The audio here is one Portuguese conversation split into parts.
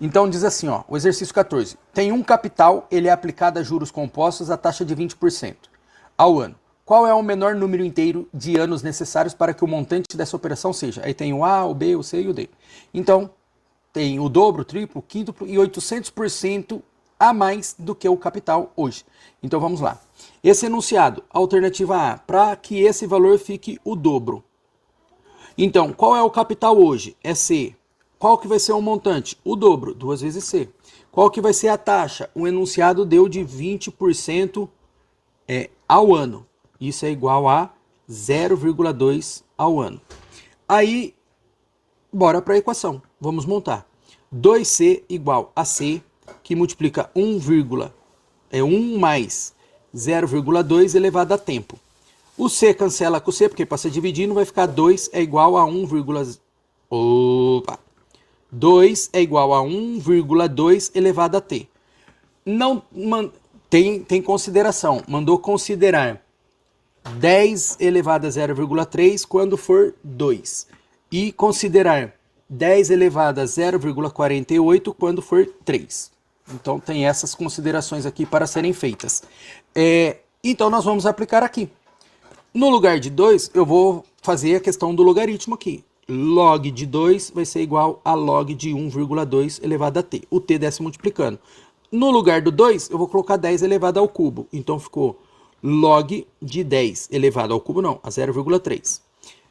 Então diz assim, ó, o exercício 14. Tem um capital, ele é aplicado a juros compostos a taxa de 20% ao ano. Qual é o menor número inteiro de anos necessários para que o montante dessa operação seja? Aí tem o A, o B, o C e o D. Então, tem o dobro, o triplo, o quíntuplo e 800% a mais do que o capital hoje. Então vamos lá. Esse enunciado, alternativa A, para que esse valor fique o dobro. Então, qual é o capital hoje? É C. Qual que vai ser o montante? O dobro, 2 vezes C. Qual que vai ser a taxa? O enunciado deu de 20% ao ano. Isso é igual a 0,2 ao ano. Aí, bora para a equação. Vamos montar. 2C igual a C, que multiplica 1 mais 0,2 elevado a tempo. O C cancela com o C, porque passa dividindo, vai ficar 2 é igual a 2 é igual a 1,2 elevado a T. Não tem consideração. Mandou considerar 10 elevado a 0,3 quando for 2. E considerar 10 elevado a 0,48 quando for 3. Então tem essas considerações aqui para serem feitas. Então nós vamos aplicar aqui. No lugar de 2, eu vou fazer a questão do logaritmo aqui. Log de 2 vai ser igual a log de 1,2 elevado a t. O t desce multiplicando. No lugar do 2, eu vou colocar 10 elevado ao cubo. Então ficou log de 10 elevado ao cubo, não, a 0,3.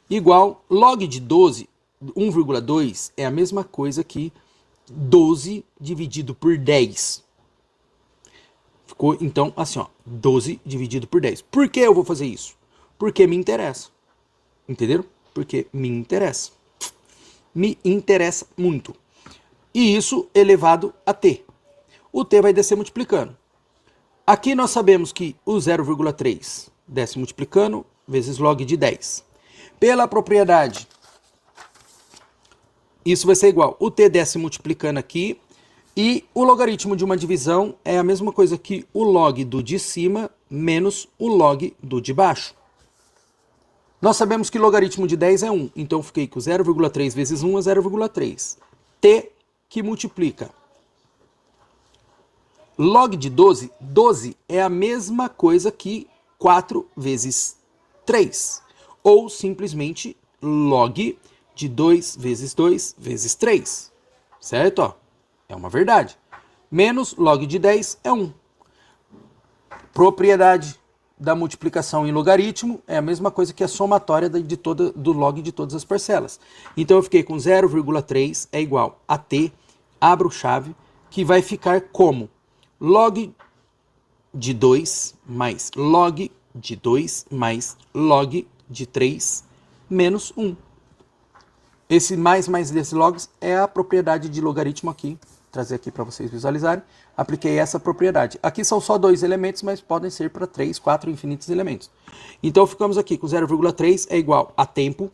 Igual log de 12, 1,2 é a mesma coisa que 12 dividido por 10. Ficou, então, assim, ó, 12 dividido por 10. Por que eu vou fazer isso? Porque me interessa. Entenderam? Porque me interessa. Me interessa muito. E isso elevado a t. O t vai descer multiplicando. Aqui nós sabemos que o 0,3 desce multiplicando vezes log de 10. Pela propriedade, isso vai ser igual. O t desce multiplicando aqui. E o logaritmo de uma divisão é a mesma coisa que o log do de cima menos o log do de baixo. Nós sabemos que o logaritmo de 10 é 1. Então eu fiquei com 0,3 vezes 1 é 0,3. T que multiplica. Log de 12, 12 é a mesma coisa que 4 vezes 3. Ou simplesmente log de 2 vezes 2 vezes 3. Certo? Ó, é uma verdade. Menos log de 10 é 1. Propriedade da multiplicação em logaritmo é a mesma coisa que a somatória do log de todas as parcelas. Então eu fiquei com 0,3 é igual a t, abro chave, que vai ficar como log de 2 mais log de 2 mais log de 3 menos 1. Esse mais desse logs é a propriedade de logaritmo aqui. Trazer aqui para vocês visualizarem. Apliquei essa propriedade. Aqui são só 2 elementos, mas podem ser para 3, 4 infinitos elementos. Então ficamos aqui com 0,3 é igual a tempo,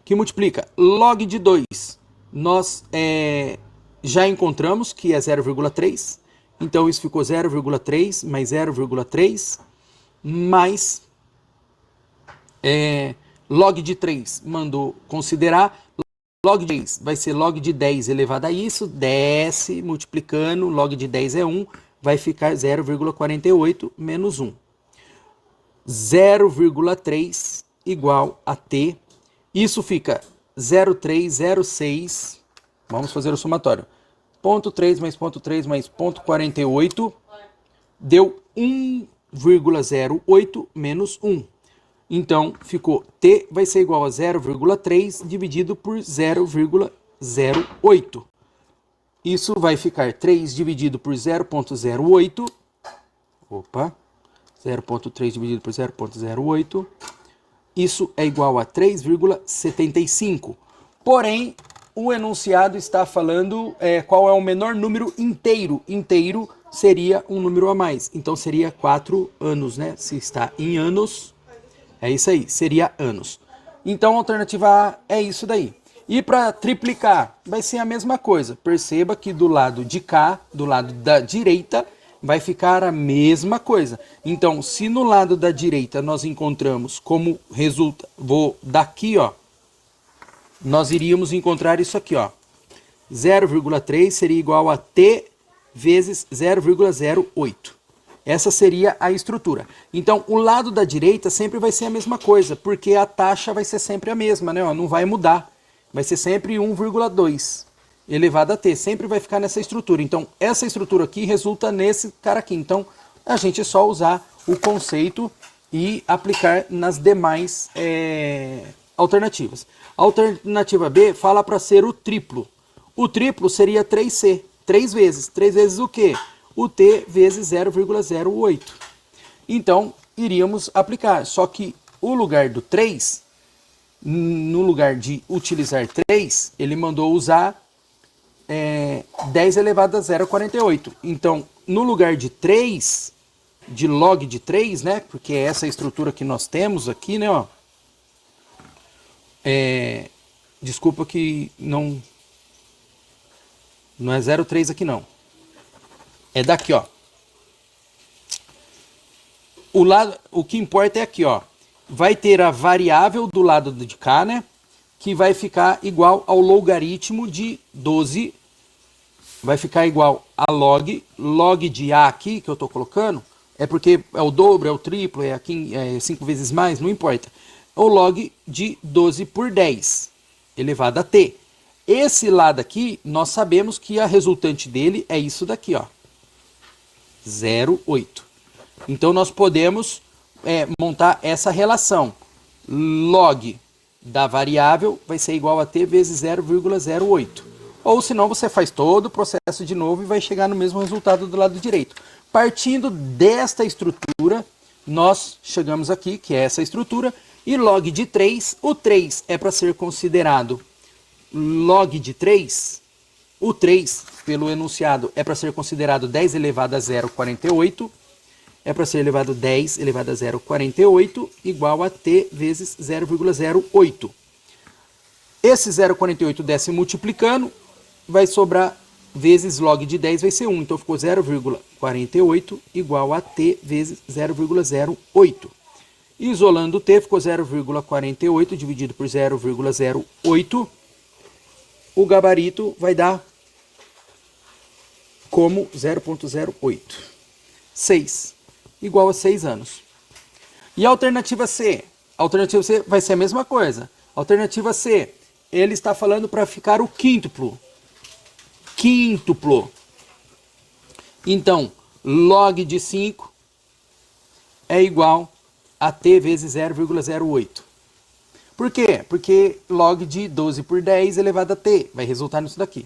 que multiplica log de 2. Nós já encontramos que é 0,3. Então isso ficou 0,3 mais 0,3 mais log de 3 mandou considerar. Log de 3 vai ser log de 10 elevado a isso, desce multiplicando, log de 10 é 1, vai ficar 0,48 menos 1. 0,3 igual a t, isso fica 0,306, vamos fazer o somatório, 0,3 mais 0,3 mais 0,48, deu 1,08 menos 1. Então, ficou t vai ser igual a 0,3 dividido por 0,08. Isso vai ficar 3 dividido por 0,08. Opa. 0,3 dividido por 0,08. Isso é igual a 3,75. Porém, o enunciado está falando qual é o menor número inteiro. Inteiro seria um número a mais. Então, seria 4 anos, né? Se está em anos... É isso aí, seria anos. Então a alternativa A é isso daí. E para triplicar, vai ser a mesma coisa. Perceba que do lado de cá, do lado da direita, vai ficar a mesma coisa. Então, se no lado da direita nós encontramos como resulta, vou daqui, ó, nós iríamos encontrar isso aqui, ó. 0,3 seria igual a t vezes 0,08. Essa seria a estrutura. Então, o lado da direita sempre vai ser a mesma coisa, porque a taxa vai ser sempre a mesma, né? Ó, não vai mudar. Vai ser sempre 1,2 elevado a t. Sempre vai ficar nessa estrutura. Então, essa estrutura aqui resulta nesse cara aqui. Então, a gente é só usar o conceito e aplicar nas demais alternativas. A alternativa B fala para ser o triplo. O triplo seria 3c. 3 vezes. 3 vezes o quê? O t vezes 0,08. Então, iríamos aplicar. Só que o lugar do 3, no lugar de utilizar 3, ele mandou usar 10 elevado a 0,48. Então, no lugar de 3, de log de 3, né? Porque é essa estrutura que nós temos aqui, né? Ó. Desculpa que não é 0,3 aqui não. É daqui, ó. O que importa é aqui, ó. Vai ter a variável do lado de cá, né? Que vai ficar igual ao logaritmo de 12. Vai ficar igual a log de A aqui, que eu tô colocando, é porque é o dobro, é o triplo, é 5 vezes mais, não importa. O log de 12 por 10, elevado a t. Esse lado aqui, nós sabemos que a resultante dele é isso daqui, ó. 0,8. Então, nós podemos montar essa relação. Log da variável vai ser igual a t vezes 0,08. Ou senão você faz todo o processo de novo e vai chegar no mesmo resultado do lado direito. Partindo desta estrutura, nós chegamos aqui, que é essa estrutura, e log de 3, o 3 é para ser considerado log de 3, o 3, pelo enunciado, é para ser considerado 10 elevado a 0,48, é para ser elevado 10 elevado a 0,48, igual a t vezes 0,08. Esse 0,48 desce multiplicando, vai sobrar vezes log de 10 vai ser 1. Então ficou 0,48 igual a t vezes 0,08. Isolando o t, ficou 0,48 dividido por 0,08. O gabarito vai dar como 0,08. 6. Igual a 6 anos. E a alternativa C? A alternativa C vai ser a mesma coisa. A alternativa C, ele está falando para ficar o quíntuplo. Quíntuplo. Então, log de 5 é igual a t vezes 0,08. Por quê? Porque log de 12 por 10 elevado a t vai resultar nisso daqui.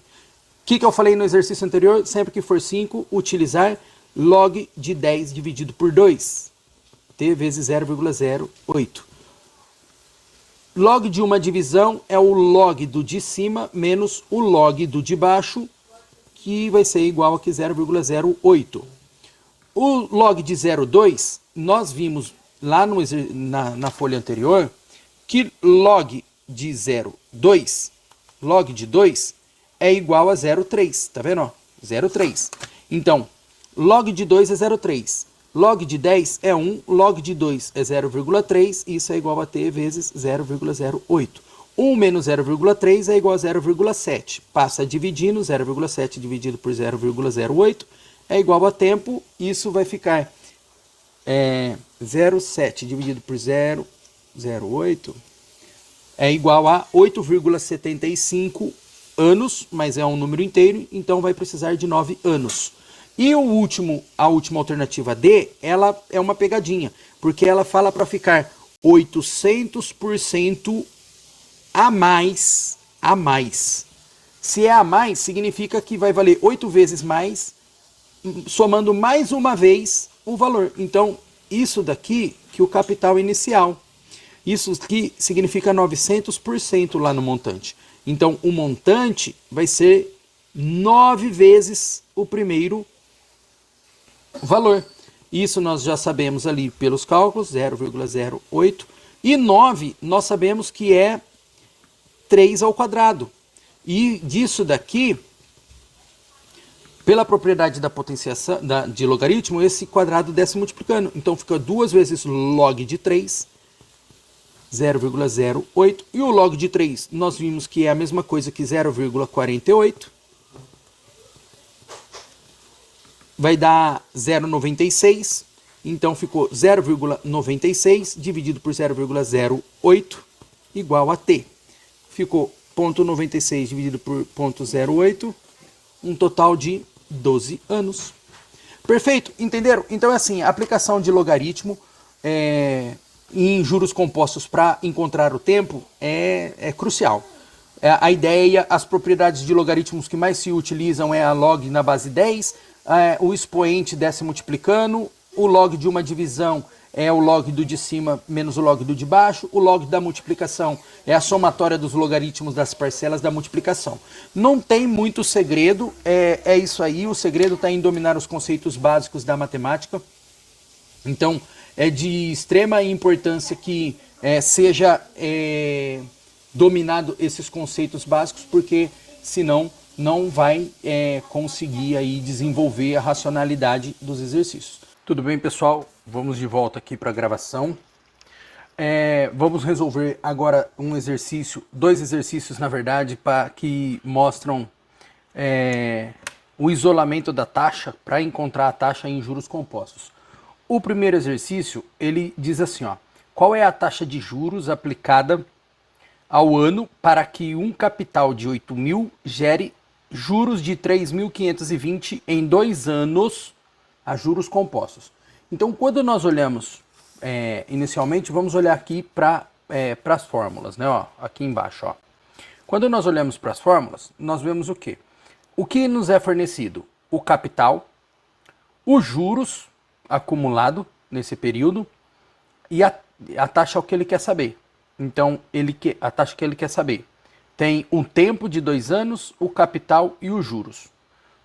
O que eu falei no exercício anterior? Sempre que for 5, utilizar log de 10 dividido por 2. T vezes 0,08. Log de uma divisão é o log do de cima menos o log do de baixo, que vai ser igual a 0,08. O log de 0,2, nós vimos lá na folha anterior, que log de 0,2, log de 2, é igual a 0,3, tá vendo? Ó? 0,3. Então, log de 2 é 0,3. Log de 10 é 1, log de 2 é 0,3, isso é igual a t vezes 0,08. 1 menos 0,3 é igual a 0,7. Passa dividindo, 0,7 dividido por 0,08 é igual a tempo, isso vai ficar 0,7 dividido por 0,08 é igual a 8,75 anos, mas é um número inteiro, então vai precisar de 9 anos. E a última alternativa D, ela é uma pegadinha, porque ela fala para ficar 800% a mais. Se é a mais, significa que vai valer 8 vezes mais, somando mais uma vez o valor. Então, isso daqui que o capital inicial. Isso aqui significa 900% lá no montante. Então, o montante vai ser 9 vezes o primeiro valor. Isso nós já sabemos ali pelos cálculos, 0,08. E 9, nós sabemos que é 3 ao quadrado. E disso daqui, pela propriedade da potenciação de logaritmo, esse quadrado desce multiplicando. Então, fica 2 vezes log de 3 0,08. E o log de 3, nós vimos que é a mesma coisa que 0,48. Vai dar 0,96. Então ficou 0,96 dividido por 0,08 igual a t. Ficou 0,96 dividido por 0,08, um total de 12 anos. Perfeito, entenderam? Então é assim, a aplicação de logaritmo em juros compostos para encontrar o tempo é crucial. A ideia, as propriedades de logaritmos que mais se utilizam é a log na base 10, o expoente desce multiplicando, o log de uma divisão é o log do de cima menos o log do de baixo, o log da multiplicação é a somatória dos logaritmos das parcelas da multiplicação. Não tem muito segredo, é isso aí, o segredo está em dominar os conceitos básicos da matemática. Então, é de extrema importância que seja dominado esses conceitos básicos, porque senão não vai conseguir aí desenvolver a racionalidade dos exercícios. Tudo bem, pessoal? Vamos de volta aqui para a gravação. Vamos resolver agora um exercício, dois exercícios, na verdade, que mostram o isolamento da taxa para encontrar a taxa em juros compostos. O primeiro exercício, ele diz assim, ó, qual é a taxa de juros aplicada ao ano para que um capital de 8.000 gere juros de 3.520 em 2 anos a juros compostos. Então, quando nós olhamos inicialmente, vamos olhar aqui para as fórmulas, né? Ó, aqui embaixo. Ó. Quando nós olhamos para as fórmulas, nós vemos o quê? O que nos é fornecido? O capital, os juros acumulado nesse período e a taxa é o que ele quer saber. Então, a taxa que ele quer saber tem um tempo de 2 anos, o capital e os juros.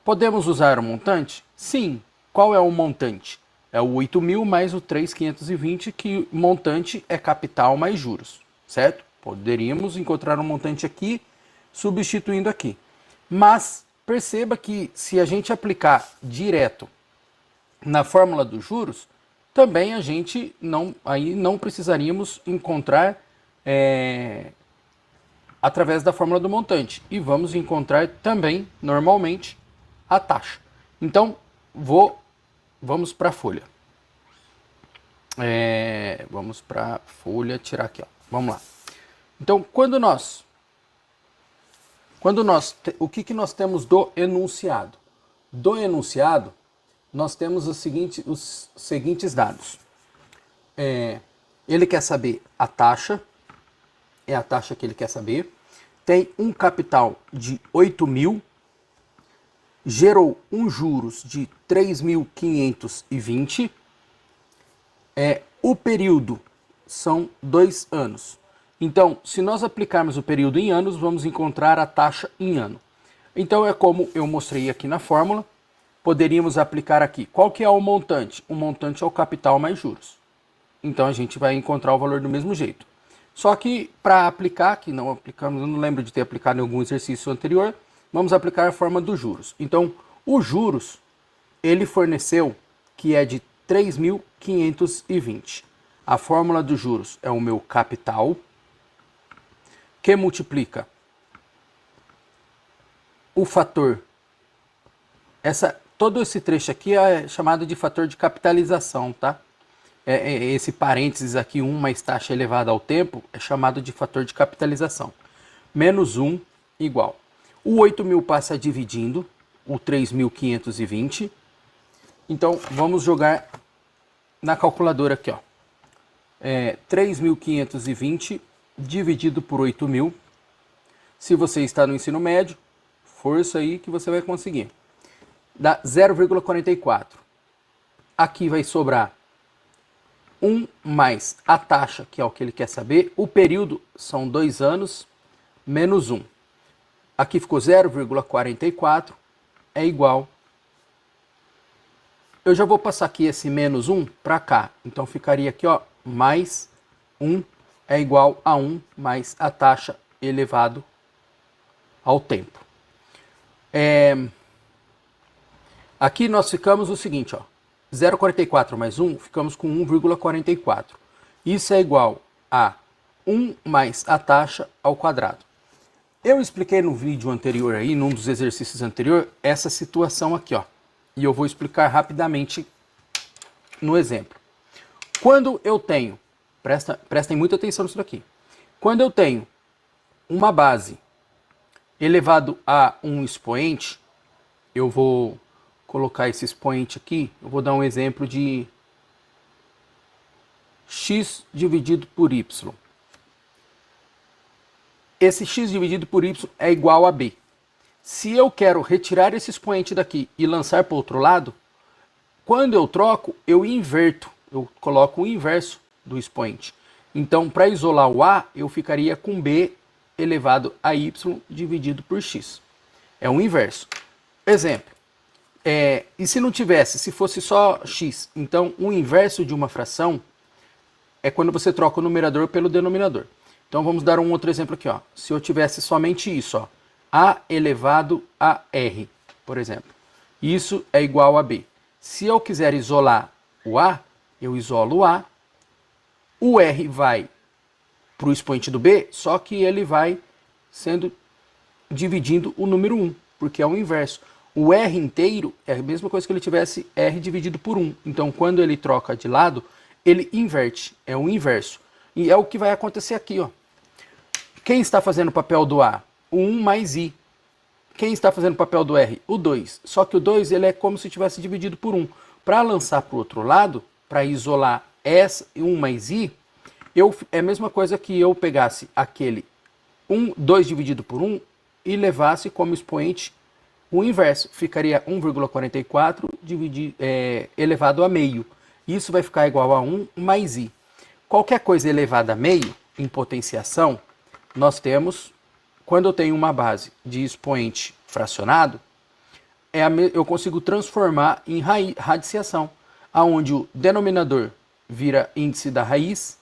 Podemos usar o montante? Sim. Qual é o montante? É o 8.000 mais o 3.520, que montante é capital mais juros, certo? Poderíamos encontrar um montante aqui, substituindo aqui. Mas perceba que se a gente aplicar direto na fórmula dos juros, também a gente não precisaríamos encontrar através da fórmula do montante. E vamos encontrar também, normalmente, a taxa. Então, vamos para a folha. Vamos para a folha, tirar aqui, ó. Vamos lá. Então, o que nós temos do enunciado? Do enunciado, nós temos os seguintes dados. Ele quer saber a taxa, é a taxa que ele quer saber. Tem um capital de 8.000, gerou um juros de 3.520. O período são 2 anos. Então, se nós aplicarmos o período em anos, vamos encontrar a taxa em ano. Então, é como eu mostrei aqui na fórmula. Poderíamos aplicar aqui. Qual que é o montante? O montante é o capital mais juros. Então, a gente vai encontrar o valor do mesmo jeito. Só que, para aplicar, que não aplicamos, eu não lembro de ter aplicado em algum exercício anterior, vamos aplicar a forma dos juros. Então, os juros, ele forneceu que é de 3.520. A fórmula dos juros é o meu capital, que multiplica o fator. Todo esse trecho aqui é chamado de fator de capitalização, tá? Esse parênteses aqui, 1 mais taxa elevada ao tempo, é chamado de fator de capitalização. Menos 1 igual. O 8.000 passa dividindo o 3.520. Então, vamos jogar na calculadora aqui, ó. 3.520 dividido por 8.000. Se você está no ensino médio, força aí que você vai conseguir. Dá 0,44. Aqui vai sobrar 1 mais a taxa, que é o que ele quer saber. O período são 2 anos, menos 1. Aqui ficou 0,44, é igual. Eu já vou passar aqui esse menos 1 para cá. Então ficaria aqui, ó, mais 1 é igual a 1 mais a taxa elevado ao tempo. Aqui nós ficamos o seguinte, ó. 0,44 mais 1, ficamos com 1,44. Isso é igual a 1 mais a taxa ao quadrado. Eu expliquei no vídeo anterior aí, num dos exercícios anterior, essa situação aqui, ó. E eu vou explicar rapidamente no exemplo. Quando eu tenho, prestem muita atenção nisso daqui. Quando eu tenho uma base elevado a um expoente, eu vou colocar esse expoente aqui, eu vou dar um exemplo de x dividido por y. Esse x dividido por y é igual a b. Se eu quero retirar esse expoente daqui e lançar para o outro lado, quando eu troco, eu inverto. Eu coloco o inverso do expoente. Então, para isolar o a, eu ficaria com b elevado a y dividido por x. É o inverso. Exemplo. E se não tivesse, se fosse só x, então o inverso de uma fração é quando você troca o numerador pelo denominador. Então vamos dar um outro exemplo aqui, ó. Se eu tivesse somente isso, ó, a elevado a r, por exemplo. Isso é igual a b. Se eu quiser isolar o a, eu isolo o a. O r vai para o expoente do b, só que ele vai sendo dividindo o número 1, porque é o inverso. O r inteiro é a mesma coisa que ele tivesse r dividido por 1. Então, quando ele troca de lado, ele inverte, é o inverso. E é o que vai acontecer aqui, ó. Quem está fazendo o papel do a? O 1 mais i. Quem está fazendo o papel do r? O 2. Só que o 2 ele é como se tivesse dividido por 1. Para lançar para o outro lado, para isolar essa 1 mais i, é a mesma coisa que eu pegasse aquele 2 dividido por 1 e levasse como expoente o inverso. Ficaria 1,44 elevado a meio. Isso vai ficar igual a 1 mais i. Qualquer coisa elevada a meio, em potenciação, nós temos, quando eu tenho uma base de expoente fracionado, eu consigo transformar em radiciação, onde o denominador vira índice da raiz,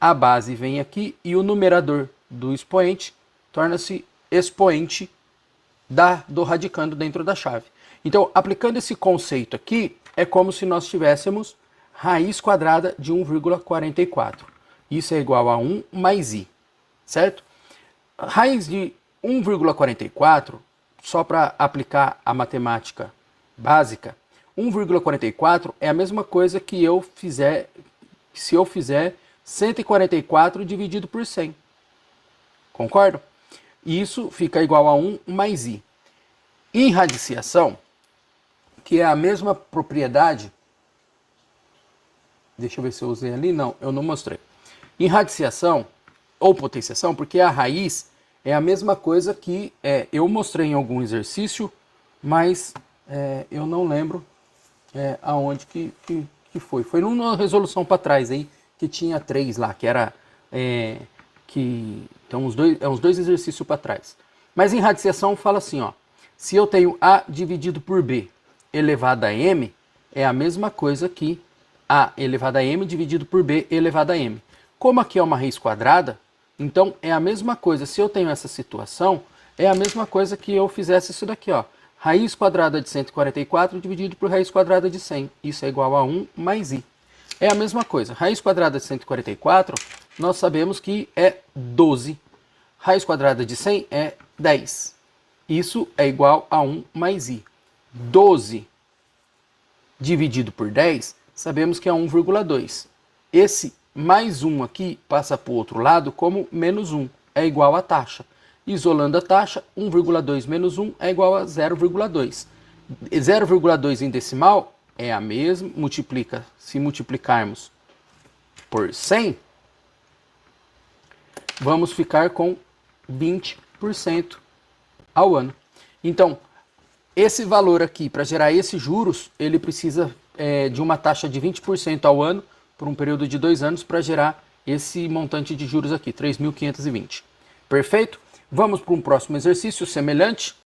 a base vem aqui e o numerador do expoente torna-se expoente do radicando dentro da chave. Então, aplicando esse conceito aqui, é como se nós tivéssemos raiz quadrada de 1,44. Isso é igual a 1 mais i, certo? Raiz de 1,44, só para aplicar a matemática básica, 1,44 é a mesma coisa que se eu fizer 144 dividido por 100. Concordo? Isso fica igual a 1 mais i. Em radiciação, que é a mesma propriedade, deixa eu ver se eu usei ali, não, eu não mostrei. Em radiciação, ou potenciação, porque a raiz é a mesma coisa que eu mostrei em algum exercício, mas eu não lembro aonde que foi. Foi numa resolução para trás aí, que tinha 3 lá, que era... então, uns dois exercícios para trás. Mas em radiciação fala assim, ó. Se eu tenho a dividido por b elevado a m, é a mesma coisa que a elevado a m dividido por b elevado a m. Como aqui é uma raiz quadrada, então é a mesma coisa. Se eu tenho essa situação, é a mesma coisa que eu fizesse isso daqui, ó. Raiz quadrada de 144 dividido por raiz quadrada de 100. Isso é igual a 1 mais i. É a mesma coisa. Raiz quadrada de 144, nós sabemos que é 12. Raiz quadrada de 100 é 10. Isso é igual a 1 mais i. 12 dividido por 10, sabemos que é 1,2. Esse mais 1 aqui passa para o outro lado como menos 1. É igual a taxa. Isolando a taxa, 1,2 menos 1 é igual a 0,2. 0,2 em decimal é a mesma, se multiplicarmos por 100, vamos ficar com 20% ao ano. Então, esse valor aqui, para gerar esses juros, ele precisa de uma taxa de 20% ao ano, por um período de 2 anos, para gerar esse montante de juros aqui, 3.520. Perfeito? Vamos para um próximo exercício semelhante.